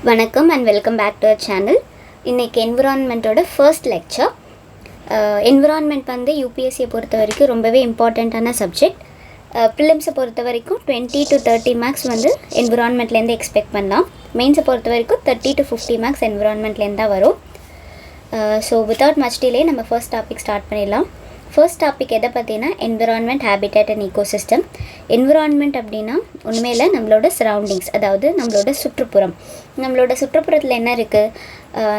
வணக்கம் and welcome back to our channel. இன்றைக்கி என்விரான்மெண்ட்டோட ஃபர்ஸ்ட் லெக்சர். என்விரான்மெண்ட் வந்து யூபிஎஸ்சியை பொறுத்த வரைக்கும் ரொம்பவே இம்பார்ட்டண்ட்டான சப்ஜெக்ட். ப்ரிலிம்ஸை பொறுத்த வரைக்கும் 20 to 30 மார்க்ஸ் வந்து என்விரான்மெண்ட்லேருந்து எக்ஸ்பெக்ட் பண்ணலாம். மெயின்ஸை பொறுத்த வரைக்கும் 30 to 50 மார்க்ஸ் என்விரான்மெண்ட்லேருந்து தான் வரும். ஸோ வித்தவுட் மச் டிலே நம்ம ஃபர்ஸ்ட் டாபிக் ஸ்டார்ட் பண்ணிடலாம். ஃபர்ஸ்ட் டாபிக் எதை பார்த்தீங்கன்னா environment, habitat and ecosystem. Environment அப்படின்னா உண்மையில் நம்மளோட சரௌண்டிங்ஸ், அதாவது நம்மளோட சுற்றுப்புறம். நம்மளோட சுற்றுப்புறத்தில் என்ன இருக்குது?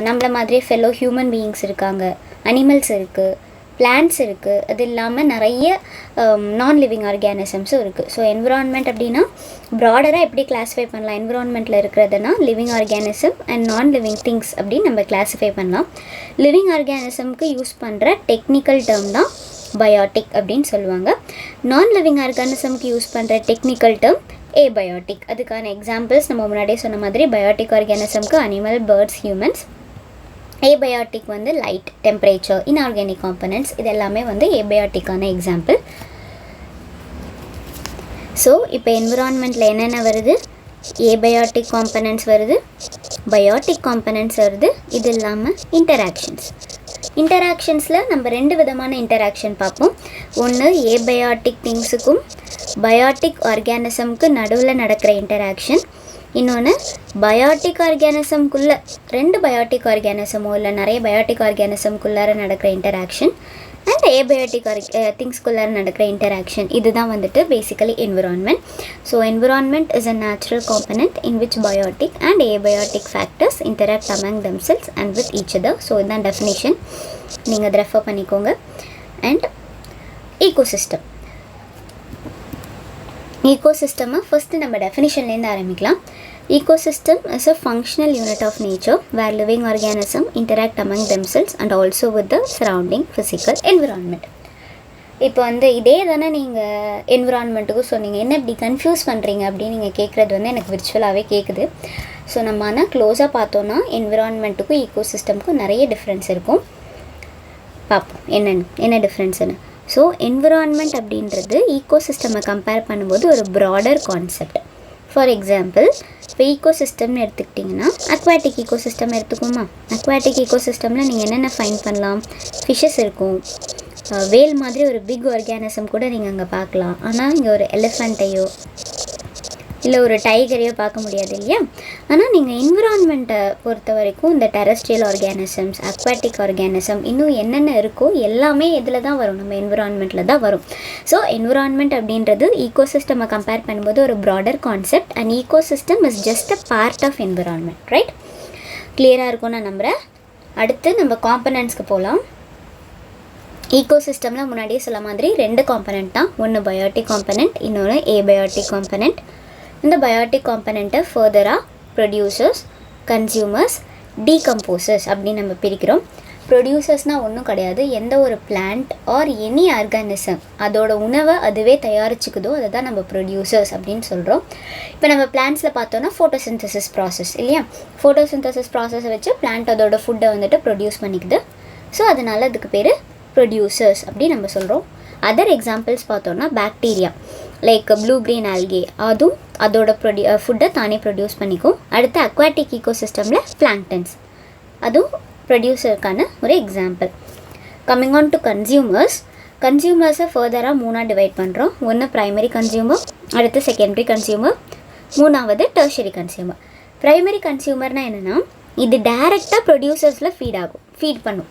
நம்மள மாதிரியே ஃபெல்லோ ஹியூமன் பீயிங்ஸ் இருக்காங்க, அனிமல்ஸ் இருக்குது, பிளான்ட்ஸ் இருக்குது, அது இல்லாமல் நிறைய நான் லிவிங் ஆர்கானிசம்ஸும் இருக்குது. ஸோ என்விரான்மெண்ட் அப்படின்னா ப்ராடராக எப்படி கிளாஸிஃபை பண்ணலாம்? என்விரான்மெண்ட்டில் இருக்கிறதுனா living organism and non living things அப்படின்னு நம்ம கிளாஸிஃபை பண்ணலாம். லிவிங் ஆர்கானிசம்க்கு யூஸ் பண்ணுற டெக்னிக்கல் டேர்ம் தான் பயோட்டிக் அப்படின்னு சொல்லுவாங்க. நான் லிவிங் ஆர்கானிசம்க்கு யூஸ் பண்ணுற டெக்னிக்கல் டேர்ம் ஏபயோட்டிக். அதுக்கான எக்ஸாம்பிள்ஸ் நம்ம முன்னாடியே சொன்ன மாதிரி பயோட்டிக் ஆர்கானிசம்க்கு அனிமல், பேர்ட்ஸ், ஹியூமன்ஸ். ஏபயோட்டிக் வந்து லைட், டெம்பரேச்சர், இன்ஆர்கானிக் காம்பனன்ட்ஸ், இது எல்லாமே வந்து ஏபயோட்டிக்கான எக்ஸாம்பிள். ஸோ இப்போ என்விரான்மெண்ட்டில் என்னென்ன வருது? ஏபயோட்டிக் காம்பனன்ட்ஸ் வருது, பயோட்டிக் காம்பனன்ட்ஸ் வருது, இது இல்லாமல் இன்டராக்ஷன்ஸில் நம்ம ரெண்டு விதமான இன்டராக்ஷன் பார்ப்போம். ஒன்று ஏபயோட்டிக் திங்ஸுக்கும் பயோட்டிக் ஆர்கானிசம்க்கு நடுவில் நடக்கிற இன்டராக்ஷன். இன்னொன்று பயோட்டிக் ஆர்கானிசம்குள்ளே, ரெண்டு பயோட்டிக் ஆர்கானிசமோ இல்லை நிறைய பயோட்டிக் ஆர்கானிசம்குள்ளார நடக்கிற இன்டராக்ஷன் அண்ட் ஏபயோட்டிக் திங்ஸ்குள்ளார நடக்கிற இன்டராக்ஷன். இதுதான் வந்துட்டு basically environment. So environment is a natural component in which biotic and abiotic factors interact among themselves and with each other. So இதுதான் டெஃபினிஷன், நீங்கள் அதை ரெஃபர் பண்ணிக்கோங்க. And ecosystem. ecosystem ஃபர்ஸ்ட் நம்ம டெஃபினிஷன்லேருந்து ஆரம்பிக்கலாம். ecosystem is a functional unit of nature where living organisms interact among themselves and also with the surrounding physical environment. இப்போ வந்து இதே தானே நீங்கள் என்விரான்மெண்ட்டுக்கும் சொன்னீங்க, என்ன இப்படி கன்ஃபியூஸ் பண்ணுறீங்க அப்படின்னு நீங்கள் கேட்குறது வந்து எனக்கு விர்ச்சுவலாகவே கேட்குது. ஸோ நம்ம ஆனால் க்ளோஸாக பார்த்தோன்னா என்விரான்மெண்ட்டுக்கும் ஈகோசிஸ்டமுக்கும் நிறைய டிஃப்ரென்ஸ் இருக்கும். பார்ப்போம் என்ன டிஃப்ரென்ஸுன்னு. ஸோ என்விரான்மெண்ட் அப்படின்றது ஈகோசிஸ்டமை கம்பேர் பண்ணும்போது ஒரு ப்ராடர் கான்செப்ட். ஃபார் எக்ஸாம்பிள், இப்போ ஈகோசிஸ்டம்னு எடுத்துக்கிட்டிங்கன்னா அக்வாட்டிக் ஈகோசிஸ்டம் எடுத்துக்கோமா? அக்வாட்டிக் ஈகோசிஸ்டமில் நீங்கள் என்னென்ன ஃபைன் பண்ணலாம்? ஃபிஷ்ஷஸ் இருக்கும், வேல் மாதிரி ஒரு பிக் ஆர்கானிசம் கூட நீங்கள் அங்கே பார்க்கலாம். ஆனால் இங்கே ஒரு எலிஃபண்ட்டையோ இல்லை ஒரு டைகரையோ பார்க்க முடியாது இல்லையா? ஆனால் நீங்கள் என்விரான்மெண்ட்டை பொறுத்த வரைக்கும் இந்த டெரஸ்ட்ரியல் ஆர்கானிசம்ஸ், அக்வாட்டிக் ஆர்கானிசம், இன்னும் என்னென்ன இருக்கோ எல்லாமே இதில் தான் வரும், நம்ம என்விரான்மெண்ட்டில் தான் வரும். ஸோ என்விரான்மெண்ட் அப்படின்றது ஈகோசிஸ்டமை கம்பேர் பண்ணும்போது ஒரு broader concept and ecosystem is just a part of environment. Right? கிளியராக இருக்கும் நான் நம்புகிறேன். அடுத்து நம்ம காம்பனன்ட்ஸ்க்கு போகலாம். ஈகோசிஸ்டமில் முன்னாடியே சொல்ல மாதிரி ரெண்டு காம்பனண்ட் தான், ஒன்று பயோட்டிக் காம்பனண்ட், இன்னொன்று ஏபயோட்டிக் காம்பனண்ட். இந்த பயோட்டிக் காம்பனண்ட்டை ஃபர்தராக ப்ரொடியூசர்ஸ், கன்சியூமர்ஸ், டீகம்போசர்ஸ் அப்படின்னு நம்ம பிரிக்கிறோம். ப்ரொடியூசர்ஸ்னால் ஒன்றும் கிடையாது, எந்த ஒரு பிளான்ட் ஆர் எனி ஆர்கானிசம் அதோட உணவை அதுவே தயாரிச்சுக்குதோ அதை தான் நம்ம ப்ரொடியூசர்ஸ் அப்படின்னு சொல்கிறோம். இப்போ நம்ம பிளான்ட்ஸில் பார்த்தோன்னா ஃபோட்டோசிந்தசிஸ் ப்ராசஸ் இல்லையா? ஃபோட்டோசிந்தசிஸ் ப்ராசஸை வச்சு பிளான்ட் அதோட ஃபுட்டை வந்துட்டு ப்ரொடியூஸ் பண்ணிக்குது. ஸோ அதனால் அதுக்கு பேர் ப்ரொடியூசர்ஸ் அப்படின்னு நம்ம சொல்கிறோம். அதர் எக்ஸாம்பிள்ஸ் பார்த்தோன்னா bacteria like blue green algae, அதுவும் அதோட ஃபுட்டை தானே ப்ரொடியூஸ் பண்ணிக்கும். அடுத்து அக்வாட்டிக் ஈகோசிஸ்டமில் பிளாங்க்டன்ஸ், அதுவும் ப்ரொடியூசருக்கான ஒரு எக்ஸாம்பிள். கம்மிங் ஆன் டு கன்சியூமர்ஸை ஃபர்தராக மூணாக டிவைட் பண்ணுறோம். ஒன்று ப்ரைமரி கன்சியூமர், அடுத்து செகண்டரி கன்சியூமர், மூணாவது டெர்ஷரி கன்சியூமர். ப்ரைமரி கன்சியூமர்னால் என்னென்னா இது டைரெக்டாக ப்ரொடியூசர்ஸில் ஃபீட் பண்ணும்.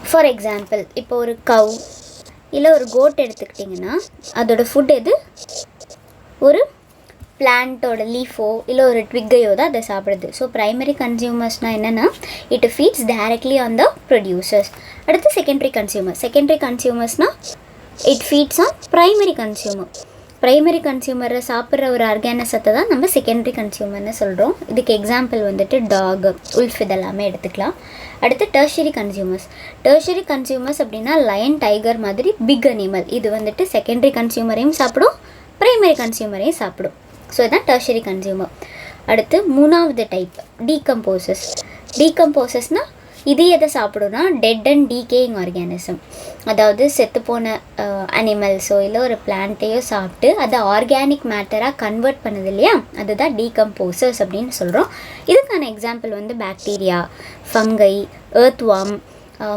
ஃபார் எக்ஸாம்பிள், இப்போ ஒரு கவ் இல்லை ஒரு கோட் எடுத்துக்கிட்டிங்கன்னா அதோட ஃபுட் எது? ஒரு பிளான்ட்டோட லீஃபோ இல்லை ஒரு ட்விக்கையோ தான் அதை சாப்பிடுது. ஸோ ப்ரைமரி கன்சியூமர்ஸ்னால் என்னென்னா it feeds directly on the producers. அடுத்து செகண்டரி கன்சியூமர்ஸ்னால் இட் ஃபீட்ஸ் ஆன் ப்ரைமரி கன்சியூமரை சாப்பிட்ற ஒரு ஆர்கானிசத்தை தான் நம்ம செகண்டரி கன்சியூமர்னு சொல்கிறோம். இதுக்கு எக்ஸாம்பிள் வந்துட்டு டாக், உல்ஃப் இதெல்லாமே எடுத்துக்கலாம். அடுத்து டெர்ஷரி கன்சியூமர்ஸ் அப்படின்னா லயன், டைகர் மாதிரி பிக் அனிமல். இது வந்துட்டு செகண்டரி கன்சியூமரையும் சாப்பிடும், ப்ரைமரி கன்சியூமரையும் சாப்பிடும். ஸோ இதுதான் டெர்ஷரி கன்சியூமர். அடுத்து மூணாவது டைப் டீகம்போசர்ஸ்னால் இது எதை சாப்பிடும்னா டெட் அண்ட் டீகேயிங் ஆர்கானிசம், அதாவது செத்துப்போன அனிமல்ஸோ இல்லை ஒரு பிளான்ட்டையோ சாப்பிட்டு அதை ஆர்கானிக் மேட்டராக கன்வெர்ட் பண்ணுது இல்லையா, அதுதான் டீகம்போசர்ஸ் அப்படின்னு சொல்கிறோம். இதுக்கான எக்ஸாம்பிள் வந்து பாக்டீரியா, ஃபங்கை, எர்த்வார்ம்,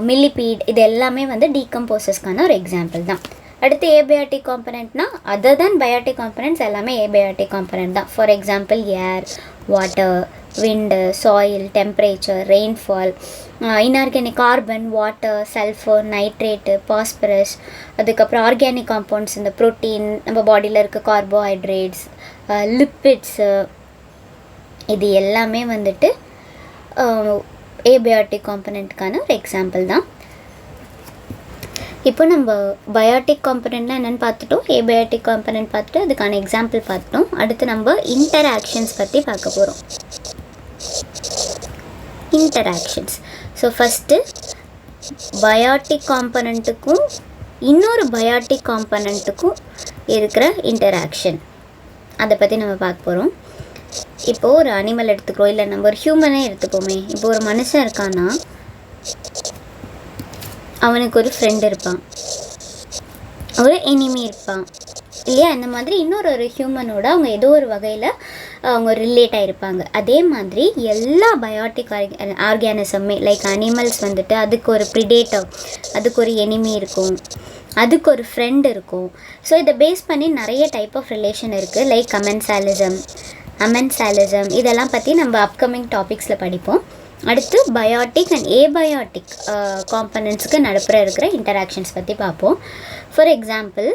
மில்லிபீட், இது எல்லாமே வந்து டீகம்போசர்ஸ்க்கான ஒரு எக்ஸாம்பிள் தான். அடுத்து ஏபயாட்டிக் காம்பனண்ட்னா அதர் தென் பயாட்டிக் காம்பனண்ட்ஸ் எல்லாமே ஏபயாட்டிக் காம்பனண்ட் தான். For example air, water, wind, soil, temperature, rainfall, inorganic carbon, water, sulphur, nitrate, phosphorus, அதுக்கப்புறம் ஆர்கானிக் காம்பவுண்ட்ஸ், இந்த ப்ரோட்டீன், நம்ம பாடியில் இருக்க கார்போஹைட்ரேட்ஸ், லிப்பிட்ஸு, இது எல்லாமே வந்துட்டு ஏபயாட்டிக் காம்பனண்ட்டுக்கான ஒரு எக்ஸாம்பிள் தான். இப்போ நம்ம பயாட்டிக் காம்பனண்ட்னா என்னென்னு பார்த்துட்டோம், ஏபயாட்டிக் காம்பனண்ட் பார்த்துட்டு அதுக்கான எக்ஸாம்பிள் பார்த்துட்டோம். அடுத்து நம்ம இன்டராக்ஷன்ஸ் பற்றி பார்க்க போகிறோம். இன்டராக்ஷன்ஸ். ஸோ ஃபஸ்ட்டு பயாட்டிக் காம்பனண்ட்டுக்கும் இன்னொரு பயாட்டிக் காம்பனண்ட்டுக்கும் இருக்கிற இன்டராக்ஷன், அதை பற்றி நம்ம பார்க்க போகிறோம். இப்போது ஒரு அனிமல் எடுத்துக்கிறோம், இல்லை நம்ம ஒரு ஹியூமனே எடுத்துப்போமே. இப்போ ஒரு மனுஷன் இருக்கான்னா அவனுக்கு ஒரு ஃப்ரெண்ட் இருப்பான், ஒரு எனிமி இருப்பான் இல்லையா. இந்த மாதிரி இன்னொரு ஹியூமனோட அவங்க ஏதோ ஒரு வகையில் அவங்க ரிலேட் ஆகிருப்பாங்க. அதே மாதிரி எல்லா பயாட்டிக் ஆர்கானிசமே லைக் அனிமல்ஸ் வந்துட்டு அதுக்கு ஒரு ப்ரிடேட்டர், அதுக்கு ஒரு எனிமி இருக்கும், அதுக்கு ஒரு ஃப்ரெண்ட் இருக்கும். ஸோ இதை பேஸ் பண்ணி நிறைய டைப் ஆஃப் ரிலேஷன் இருக்குது. லைக் அமென்சாலிசம் இதெல்லாம் பற்றி நம்ம அப்கமிங் டாபிக்ஸில் படிப்போம். அடுத்து பயாட்டிக் அண்ட் ஏபயாட்டிக் காம்பனண்ட்ஸுக்கு நடுப்புற இருக்கிற இன்டராக்ஷன்ஸ் பற்றி பார்ப்போம். ஃபார் எக்ஸாம்பிள்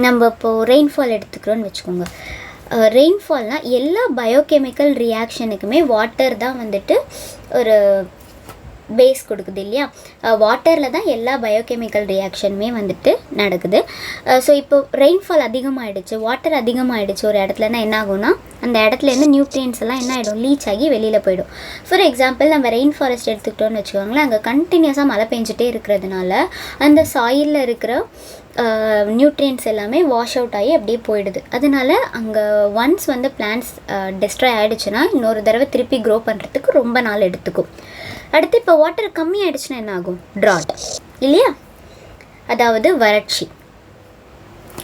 நம்ம இப்போது ரெயின்ஃபால் எடுத்துக்கிறோன்னு வச்சுக்கோங்க. ரெயின்ஃபால்னால் எல்லா பயோகெமிக்கல் ரியாக்ஷனுக்குமே வாட்டர் தான் வந்துட்டு ஒரு பேஸ் கொடுக்குது இல்லையா. வாட்டரில் தான் எல்லா பயோகெமிக்கல் ரியாக்ஷனுமே வந்துட்டு நடக்குது. ஸோ இப்போ ரெயின்ஃபால் அதிகமாகிடுச்சு, வாட்டர் அதிகமாகிடுச்சு ஒரு இடத்துலனா என்ன ஆகும்னா அந்த இடத்துலேருந்து நியூட்ரியன்ஸ் எல்லாம் என்ன ஆகிடும், லீச் ஆகி வெளியில் போயிடும். ஃபார் எக்ஸாம்பிள் நம்ம ரெயின் ஃபாரஸ்ட் எடுத்துக்கிட்டோன்னு வச்சுக்கோங்களேன். அங்கே கண்டினியூஸாக மழை பெஞ்சிட்டே இருக்கிறதுனால அந்த சாயிலில் இருக்கிற நியூட்ரியன்ஸ் எல்லாமே வாஷ் அவுட் ஆகி அப்படியே போயிடுது. அதனால அங்கே ஒன்ஸ் வந்து பிளான்ட்ஸ் டெஸ்ட்ராய் ஆகிடுச்சுன்னா இன்னொரு தடவை திருப்பி க்ரோ பண்ணுறதுக்கு ரொம்ப நாள் எடுத்துக்கும். அடுத்து இப்போ வாட்டர் கம்மி ஆகிடுச்சுன்னா என்ன ஆகும், ட்ராட் இல்லையா, அதாவது வறட்சி.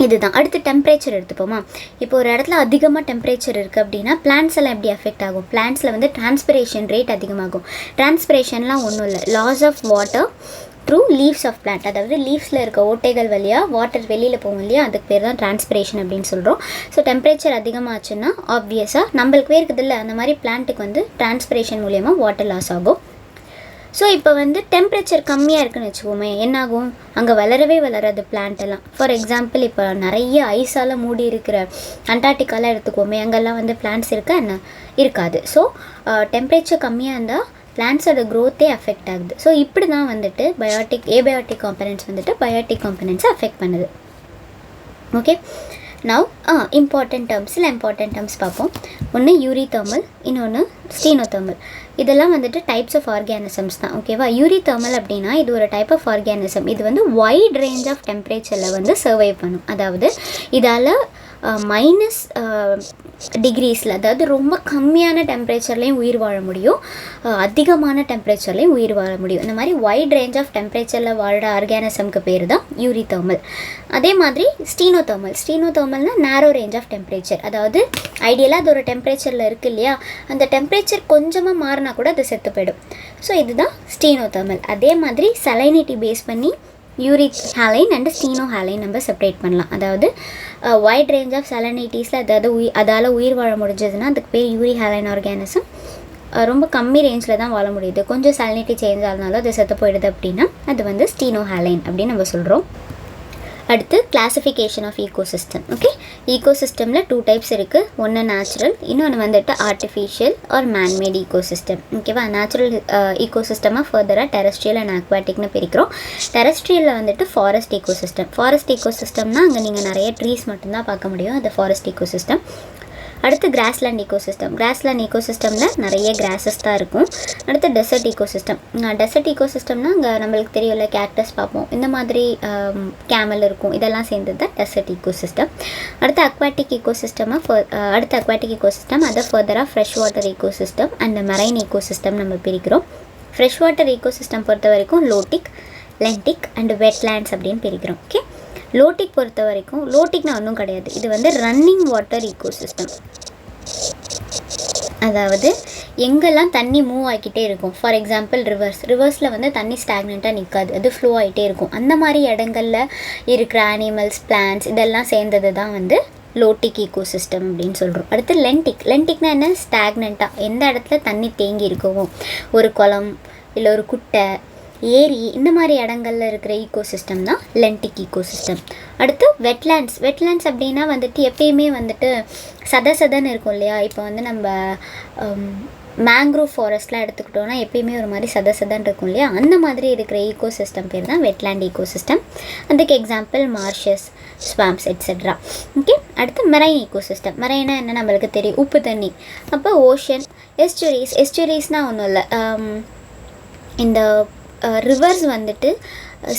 இதுதான். அடுத்து டெம்பரேச்சர் எடுத்துப்போமா. இப்போ ஒரு இடத்துல அதிகமாக டெம்பரேச்சர் இருக்குது அப்படின்னா பிளான்ட்ஸ் எல்லாம் எப்படி அஃபெக்ட் ஆகும், பிளான்ட்ஸில் வந்து டிரான்ஸ்பிரேஷன் ரேட் அதிகமாகும். டிரான்ஸ்பிரேஷன்லாம் ஒன்றும் இல்லை, loss of water through leaves of plant, அதாவது லீவ்ஸில் இருக்க ஓட்டைகள் வழியாக வாட்டர் வெளியில் போகும் இல்லையா, அதுக்கு பேர் தான் டிரான்ஸ்பிரேஷன் அப்படின்னு சொல்கிறோம். ஸோ டெம்பரேச்சர் அதிகமாச்சுன்னா ஆப்வியஸாக நம்மளுக்கு இருக்குது இல்லை, அந்த மாதிரி பிளான்ட்டுக்கு வந்து டிரான்ஸ்பிரேஷன் மூலியமாக வாட்டர் லாஸ் ஆகும். ஸோ இப்போ வந்து டெம்பரேச்சர் கம்மியாக இருக்குன்னு வச்சுக்கோமே, என்னாகும், அங்கே வளரவே வளராது பிளான்ட் எல்லாம். ஃபார் எக்ஸாம்பிள் இப்போ நிறைய ஐஸால் மூடி இருக்கிற அண்டார்டிகாலாம் எடுத்துக்கோமே, அங்கெல்லாம் வந்து பிளான்ட்ஸ் இருக்கா என்ன, இருக்காது. ஸோ டெம்பரேச்சர் கம்மியாக இருந்தால் பிளான்ட்ஸோட க்ரோத்தே அஃபெக்ட் ஆகுது. ஸோ இப்படி தான் வந்துட்டு ஏபயாட்டிக் காம்பனண்ட்ஸ் வந்துட்டு பயாட்டிக் காம்பனண்ட்ஸை அஃபெக்ட் பண்ணுது. ஓகே, நவ் இம்பார்ட்டன்ட் டேர்ம்ஸ் பார்ப்போம். ஒன்று யூரிதெர்மல், இன்னொன்று ஸ்டீனோதெர்மல். இதெல்லாம் வந்துட்டு டைப்ஸ் ஆஃப் ஆர்கானிசம்ஸ் தான். ஓகேவா. யூரிதெர்மல் அப்படின்னா இது ஒரு டைப் ஆஃப் ஆர்கானிசம். இது வந்து வைட் ரேஞ்ச் ஆஃப் டெம்பரேச்சரில் வந்து சர்வைவ் பண்ணும். அதாவது இதால் மைனஸ் டிகிரிஸில், அதாவது ரொம்ப கம்மியான டெம்பரேச்சர்லேயும் உயிர் வாழ முடியும், அதிகமான டெம்பரேச்சர்லேயும் உயிர் வாழ முடியும். இந்த மாதிரி வைட் ரேஞ்ச் ஆஃப் டெம்பரேச்சரில் வாழ்கிற ஆர்கானிசம்க்கு பேர் தான் யூரிதெர்மல். அதே மாதிரி ஸ்டீனோதெர்மல்னால் நேரோ ரேஞ்ச் ஆஃப் டெம்பரேச்சர், அதாவது ஐடியலாக அது ஒரு டெம்பரேச்சரில் இருக்குது இல்லையா, அந்த டெம்பரேச்சர் கொஞ்சமாக மாறினா கூட அது செத்து போயிடும். ஸோ இதுதான் ஸ்டீனோதெர்மல். அதே மாதிரி சலைனிட்டி பேஸ் பண்ணி யூரிக் ஹாலைன் அண்ட் ஸ்டீனோ ஹாலைன் நம்ம செப்பரேட் பண்ணலாம். அதாவது வைட் ரேஞ்ச் ஆஃப் சலனைட்டிஸில் அதால் உயிர் வாழ முடிஞ்சதுன்னா அதுக்கு பேர் யூரி ஹாலைன் ஆர்கானிசம். ரொம்ப கம்மி ரேஞ்சில் தான் வாழ முடியுது, கொஞ்சம் சலனிட்டி சேஞ்ச் ஆனாலும் அது செத்து போயிடுது அப்படின்னா அது வந்து ஸ்டீனோ ஹாலைன் அப்படின்னு நம்ம சொல்கிறோம். அடுத்து கிளாசிஃபிகேஷன் ஆஃப் ஈகோசிஸ்டம். ஓகே, ஈகோசிஸ்டமில் 2 டைப்ஸ் இருக்குது. ஒன்று நேச்சுரல், இன்னொன்று வந்துட்டு ஆர்டிஃபிஷியல் ஆர் மேன்மேட் ஈகோசிஸ்டம். ஓகேவா. நேச்சுரல் ஈகோசிஸ்டமாக ஃபர்தராக டெரஸ்ட்ரியல் அண்ட் அக்வாட்டிக்னு பிரிக்கிறோம். டெரஸ்ட்ரியலில் வந்துட்டு ஃபாரஸ்ட் ஈகோசிஸ்டம்னால் அங்கே நீங்கள் நிறைய ட்ரீஸ் மட்டும்தான் பார்க்க முடியும், அது ஃபாரஸ்ட் ஈகோசிஸ்டம். அடுத்து கிராஸ்லேண்ட் ஈகோசிஸ்டமில் நிறைய கிராஸஸ் தான் இருக்கும். அடுத்து டெசர்ட் ஈகோசிஸ்டம்னால் அங்கே நம்மளுக்கு தெரியும்ல, கேக்டஸ் பார்ப்போம், இந்த மாதிரி கேமல் இருக்கும், இதெல்லாம் சேர்ந்தது தான் டெசர்ட் ஈகோசிஸ்டம். அடுத்து அக்வாட்டிக் ஈகோசிஸ்டம் அதை ஃபர்தராக fresh water ecosystem and marine ecosystem நம்ம பிரிக்கிறோம். ஃப்ரெஷ் வாட்டர் ஈகோசிஸ்டம் பொறுத்த வரைக்கும் லோடிக், லென்டிக் அண்ட் வெட்லேண்ட்ஸ் அப்படின்னு பிரிக்கிறோம். ஓகே, லோடிக் பொறுத்த வரைக்கும் லோடிக்னா ஒன்றும் கிடையாது, இது வந்து ரன்னிங் வாட்டர் ஈகோசிஸ்டம். அதாவது எங்கெல்லாம் தண்ணி மூவ் ஆகிக்கிட்டே இருக்கும். ஃபார் எக்ஸாம்பிள் ரிவர்ஸில் வந்து தண்ணி ஸ்டாக்னண்ட்டாக நிற்காது, அது ஃப்ளோ ஆகிட்டே இருக்கும். அந்த மாதிரி இடங்களில் இருக்கிற அனிமல்ஸ், பிளான்ட்ஸ் இதெல்லாம் சேர்ந்தது தான் வந்து லோட்டிக் ஈகோசிஸ்டம் அப்படின்னு சொல்கிறோம். அடுத்து லென்டிக்னா என்ன? ஸ்டாக்னண்ட்டாக எந்த இடத்துல தண்ணி தேங்கி இருக்கவும், ஒரு குளம் இல்லை ஒரு குட்டை, ஏரி, இந்த மாதிரி இடங்கள்ல இருக்கிற ஈகோசிஸ்டம் தான் லென்டிக் ஈகோசிஸ்டம். அடுத்து வெட்லேண்ட்ஸ் அப்படின்னா வந்துட்டு எப்பயுமே வந்துட்டு சதன்னு இருக்கும் இல்லையா. இப்போ வந்து நம்ம மேங்க்ரோவ் ஃபாரஸ்ட்லாம் எடுத்துக்கிட்டோன்னா எப்பயுமே ஒரு மாதிரி சதன்னு இருக்கும் இல்லையா. அந்த மாதிரி இருக்கிற ஈகோசிஸ்டம் பேர் தான் வெட்லேண்ட் ஈகோசிஸ்டம். அதுக்கு எக்ஸாம்பிள் மார்ஷஸ், ஸ்வாம்ப்ஸ் எட்ஸெட்ரா. ஓகே, அடுத்து மெரைன் ஈகோசிஸ்டம். மெரைனா என்ன நம்மளுக்கு தெரியும், உப்பு தண்ணி. அப்போ ஓஷன், எஸ்டுரிஸ்னால் ஒன்றும் இல்லை, இந்த ரிவர்ஸ் வந்துட்டு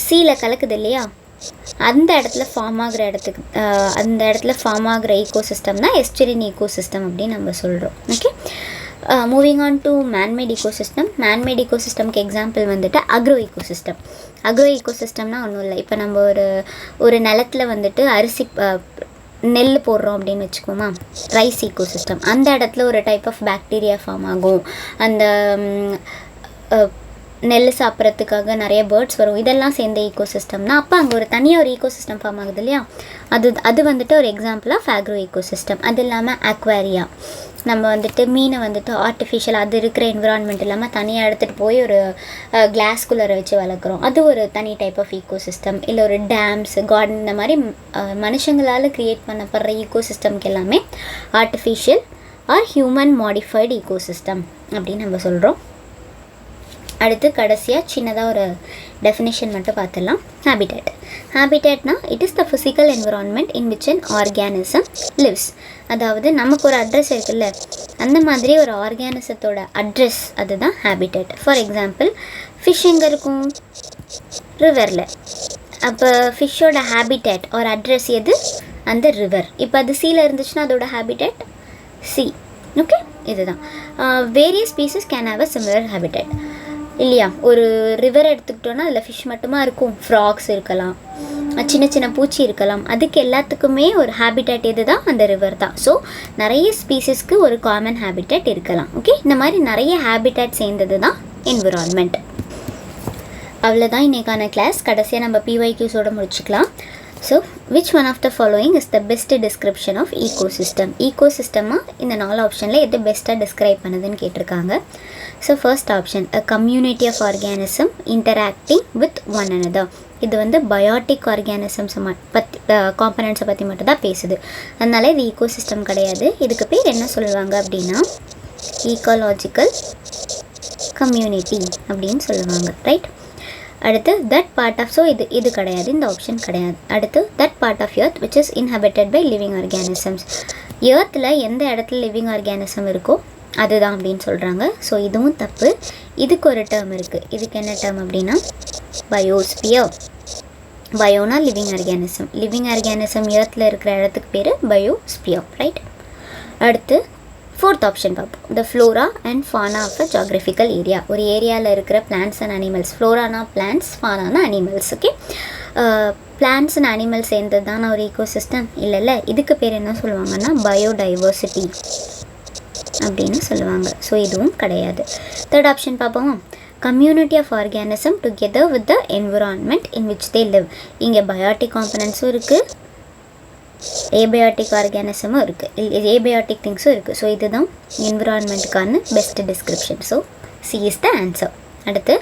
சீல கலக்குது இல்லையா, அந்த இடத்துல ஃபார்ம் ஆகிற ஈகோசிஸ்டம் தான் எஸ்டுரின் ஈகோசிஸ்டம் அப்படின்னு நம்ம சொல்கிறோம். Okay, moving on to manmade ecosystem. Manmade ஈகோசிஸ்டம்க்கு எக்ஸாம்பிள் வந்துட்டு அக்ரோ ஈகோசிஸ்டம்னா ஒன்றும் இல்லை. இப்போ நம்ம ஒரு நிலத்தில் வந்துட்டு நெல் போடுறோம் அப்படின்னு வச்சுக்கோமா, ரைஸ் ஈகோசிஸ்டம். அந்த இடத்துல ஒரு டைப் ஆஃப் பாக்டீரியா ஃபார்ம் ஆகும், அந்த நெல் சாப்பிட்றதுக்காக நிறைய பேர்ட்ஸ் வரும், இதெல்லாம் சேர்ந்த ஈகோசிஸ்டம்னா அப்போ அங்கே ஒரு தனியாக ஒரு ஈகோசிஸ்டம் ஃபார்ம் ஆகுது இல்லையா, அது வந்துட்டு ஒரு எக்ஸாம்பிள் ஆஃப் அக்ரோ ஈகோசிஸ்டம். அது இல்லாமல் அக்வாரியா, நம்ம வந்துட்டு மீனை வந்துட்டு ஆர்டிஃபிஷியல் அது இருக்கிற என்விரான்மெண்ட் இல்லாமல் தனியாக எடுத்துகிட்டு போய் ஒரு கிளாஸ்குள்ளரை வச்சு வளர்க்குறோம், அது ஒரு தனி டைப் ஆஃப் ஈகோசிஸ்டம். இல்லை ஒரு டேம்ஸ், கார்டன், இந்த மாதிரி மனுஷங்களால் க்ரியேட் பண்ணப்படுற ஈகோசிஸ்டம்க்கு எல்லாமே artificial or human modified ecosystem அப்படின்னு நம்ம சொல்கிறோம். அடுத்து கடைசியாக சின்னதாக ஒரு டெஃபினேஷன் மட்டும் பார்த்துடலாம். ஹேபிட்டேட்னா it is the physical environment in which an organism lives. அதாவது நமக்கு ஒரு அட்ரஸ் இருக்குல்ல, அந்த மாதிரி ஒரு ஆர்கானிசத்தோட அட்ரஸ் அதுதான் ஹேபிட்டேட். ஃபார் எக்ஸாம்பிள் ஃபிஷ் எங்கே இருக்கும்? ரிவரில். அப்போ ஃபிஷ்ஷோட ஹேபிட்டேட் ஒரு அட்ரஸ் எது? அந்த ரிவர். இப்போ அது சீல இருந்துச்சுன்னா அதோட ஹேபிட்டேட் சி. ஓகே, இதுதான். Various species can have a similar habitat இல்லையா. ஒரு ரிவர் எடுத்துக்கிட்டோன்னா அதில் ஃபிஷ் மட்டுமா இருக்கும், ஃப்ராக்ஸ் இருக்கலாம், சின்ன சின்ன பூச்சி இருக்கலாம், அதுக்கு எல்லாத்துக்குமே ஒரு ஹேபிட்டேட் எது தான்? அந்த ரிவர் தான். ஸோ நிறைய ஸ்பீசிஸ்க்கு ஒரு காமன் ஹேபிட்டேட் இருக்கலாம். ஓகே, இந்த மாதிரி நிறைய ஹேபிட்டேட் சேர்ந்தது தான் என்விரான்மெண்ட். அவ்வளோதான் இன்றைக்கான கிளாஸ். கடைசியாக நம்ம PYQஸோடு முடிச்சுக்கலாம். So which one of the following is the best description of ஈகோசிஸ்டமாக இந்த 4 ஆப்ஷனில் எது பெஸ்ட்டாக டிஸ்கிரைப் பண்ணுதுன்னு கேட்டிருக்காங்க. So first option, a community of organism interacting with one another. இது வந்து பயோட்டிக் ஆர்கானிசம்ஸை பற்றி காம்பனன்ட்ஸை பற்றி மட்டும் தான் பேசுது, அதனால இது ஈகோசிஸ்டம் கிடையாது. இதுக்கு பேர் என்ன சொல்லுவாங்க அப்படின்னா ஈக்காலஜிக்கல் கம்யூனிட்டி அப்படின்னு சொல்லுவாங்க, ரைட். அடுத்து தட் பார்ட் ஆஃப், ஸோ இது கிடையாது, இந்த ஆப்ஷன் கிடையாது. அடுத்து that part of earth which is inhabited by living organisms. எர்த்தில் எந்த இடத்துல லிவிங் ஆர்கானிசம் இருக்கோ அதுதான் அப்படின்னு சொல்கிறாங்க. ஸோ இதுவும் தப்பு. இதுக்கு ஒரு டேர்ம் இருக்குது. இதுக்கு என்ன டேர்ம் அப்படின்னா பயோஸ்பியர். பயோனா லிவிங் ஆர்கானிசம் எர்த்தில் இருக்கிற இடத்துக்கு பேர் பயோஸ்பியர், ரைட். அடுத்து ஃபோர்த் ஆப்ஷன் பார்ப்போம். The flora and fauna of a geographical area. ஒரு ஏரியாவில் இருக்கிற பிளான்ட்ஸ் அண்ட் அனிமல்ஸ். ஃப்ளோரானா பிளான்ட்ஸ், ஃபானானா animals. Okay, plants and animals சேர்ந்தது தானே ஒரு ஈகோசிஸ்டம்? இல்லைல்ல, இதுக்கு பேர் என்ன சொல்லுவாங்கன்னா பயோடைவர்சிட்டி அப்படின்னு சொல்லுவாங்க. ஸோ இதுவும் கிடையாது. தேர்ட் ஆப்ஷன் பார்ப்போம். Community of organism together with the environment in which they live. இங்கே பயோட்டிக் காம்பனன்ட்ஸும் இருக்குது, ஏபயோட்டிக் ஆர்கானிசமும் இருக்குது, ஏபயோட்டிக் திங்ஸும் இருக்குது. ஸோ இதுதான் என்விரான்மெண்ட்டுக்கான best description. So C is the answer. அடுத்து,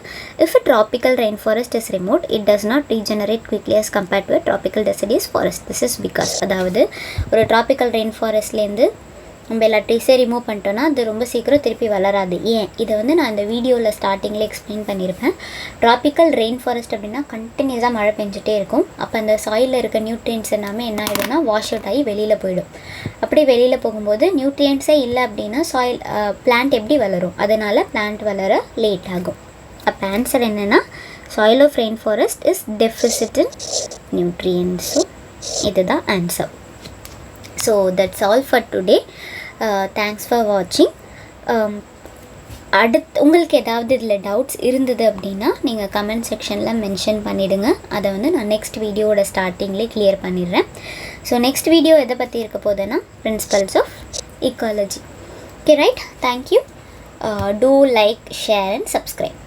if a tropical rainforest is removed, it does not regenerate quickly as compared to a tropical deciduous forest. This is because, அதாவது ஒரு tropical rainforestலேருந்து நம்ம எல்லா ட்ரீஸே remove பண்ணிட்டோன்னா அது ரொம்ப சீக்கிரம் திருப்பி வளராது. ஏன்? இதை வந்து நான் இந்த வீடியோவில் ஸ்டார்டிங்கில் எக்ஸ்பிளைன் பண்ணியிருப்பேன். ட்ராபிக்கல் ரெயின் ஃபாரஸ்ட் அப்படின்னா கண்டினியூஸாக மழை பெஞ்சிட்டே இருக்கும். அப்போ அந்த சாயிலில் இருக்க நியூட்ரியன்ட்ஸ் எல்லாமே என்ன ஆகிடும்னா வாஷ் அவுட் ஆகி வெளியில் போயிடும். அப்படி வெளியில் போகும்போது நியூட்ரியன்ட்ஸே இல்லை அப்படின்னா பிளான்ட் எப்படி வளரும்? அதனால் பிளான்ட் வளர லேட் ஆகும். அப்போ ஆன்சர் என்னென்னா soil of rain forest is deficit in nutrients. So இதுதான் answer. So that's all for today. Thanks for watching. உங்களுக்கு ஏதாவது இதில் டவுட்ஸ் இருந்தது அப்படின்னா நீங்கள் கமெண்ட் செக்ஷனில் மென்ஷன் பண்ணிவிடுங்க. அதை வந்து நான் நெக்ஸ்ட் வீடியோவோட ஸ்டார்டிங்லேயே கிளியர் பண்ணிடுறேன். ஸோ நெக்ஸ்ட் வீடியோ எதை பற்றி இருக்க போதுன்னா principles of ecology. Okay, right? Thank you. Do like, share and subscribe.